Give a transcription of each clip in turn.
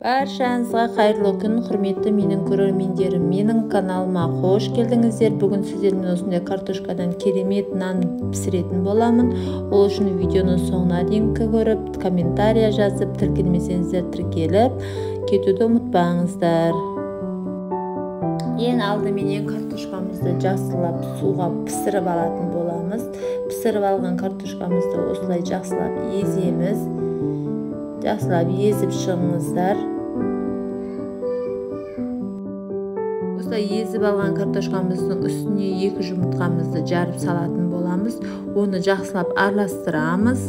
Баршаңызға қайырлы күн, құрметті менің көрермендерім. Менің каналыма қош келдіңіздер. Бүгін сіздермен осындай картошкадан керемет нан пісіретін боламын. Ол үшін видеоны соңына дейін көріп, комментария жазып, тіркелмесеңіздер тіркеліп кетуді ұмытпаңыздар. Ең алдыменен картошкамызды жақсылап суға пісіріп алатын боламыз. Пісіріп алған картошкамызды осылай жақсылап еземіз. Жақсылап езіп шығыңыздар. Осылай езіп алған картошкамыздың үстіне 2 жұмыртқамызды жарып салатын боламыз. Оны жақсылап араластырамыз.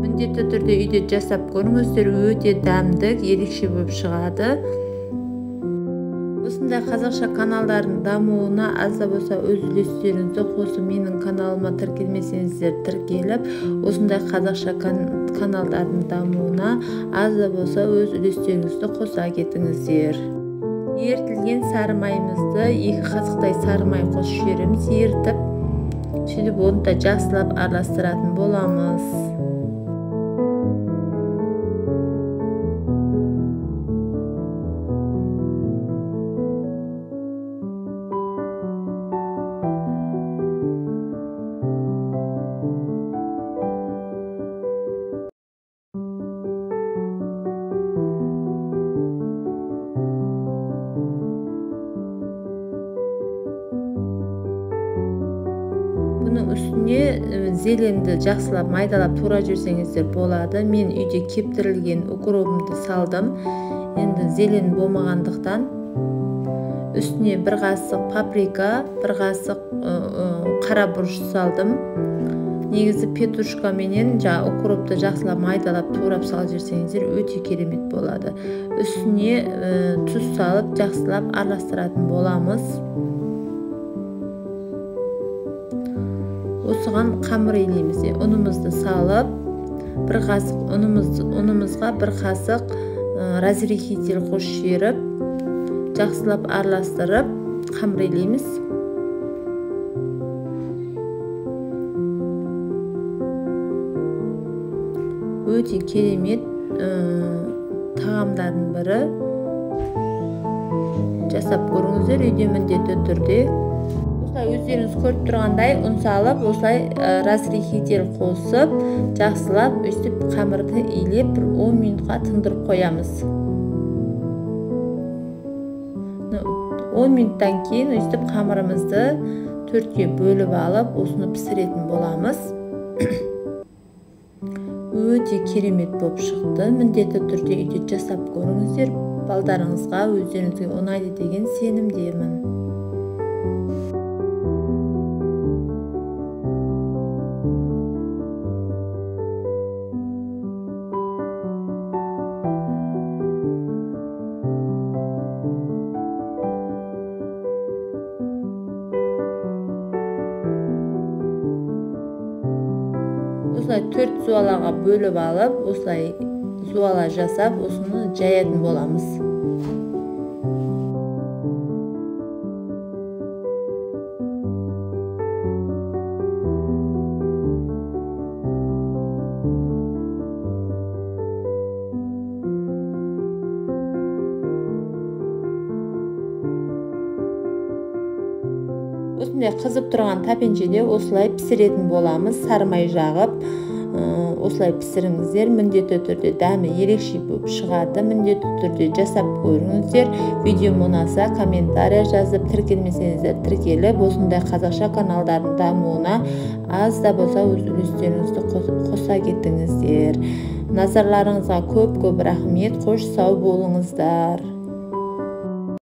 Міндетті түрде үйде жасап көріңіздер, өте дәмдік, ерекше болып шығады. Осындай қазақша каналдардың дамуына аз да болса өз үлестеріңізді қосып, менің каналыма тіркелмесеңіздер тіркеліп, осындай қазақша каналдардың дамуына аз да болса өз үлестеріңізді қоса кетіңіздер. Ерітілген сары майымызды 2 қасықтай сары май қосып жібереміз, ерітіп, сөйтіп оны да жақсылап араластыратын боламыз. Бұның үстіне зеленді жақсылап майдалап тура жүрсеңіздер болады. Мен үйде кептірілген укропымды салдым. Енді зелен болмағандықтан үстіне 1 қасық паприка, 1 қасық қара бұрыш салдым. Негізі петрушка менен укропты жақсылап майдалап турап салып жүрсеңіздер өте керемет болады. Үстіне тұз салып жақсылап араластыратын боламыз. Осыған қамыр елейміз. Ұнымызды салып, 1 қасық ұнымызға 1 қасық разрыхитель қосып жіберіп, жақсылап араластырып, қамыр елейміз. Өте керемет тағамдардың бірі. Жасап көріңіздер үйде міндетті түрде. Өздеріңіз көріп тұрғандай ұн салып, осылай разрыхитель қосып, жақсылап өстіп қамырды илеп 10 минутқа тындырып қоямыз. 10 минуттан кейін өстіп қамырымызды 4-ке бөліп алып, осыны пісіретін боламыз. Өте керемет болып шықты. Міндетті түрде үйде жасап көріңіздер. Балдарыңызға, өздеріңізге ұнайды деген сенімдемін. Осылай 4 зуалаға бөліп алып, осылай зуала жасап, осыны жаятын боламыз. Осындай қызып тұрған тапеншеде осылай пісіретін боламыз. Сары май жағып, осылай пісіріңіздер. Міндетті түрде дәмі ерекше болып шығады. Міндетті түрде жасап көріңіздер. Видеом ұнаса комментария жазып, тіркелмесеңіздер тіркеліп, осындай қазақша каналдардың дамуына аз да болса өз үлестеріңізді қоса кетіңіздер. Назарларыңызға көп рахмет. Қош сау болыңыздар.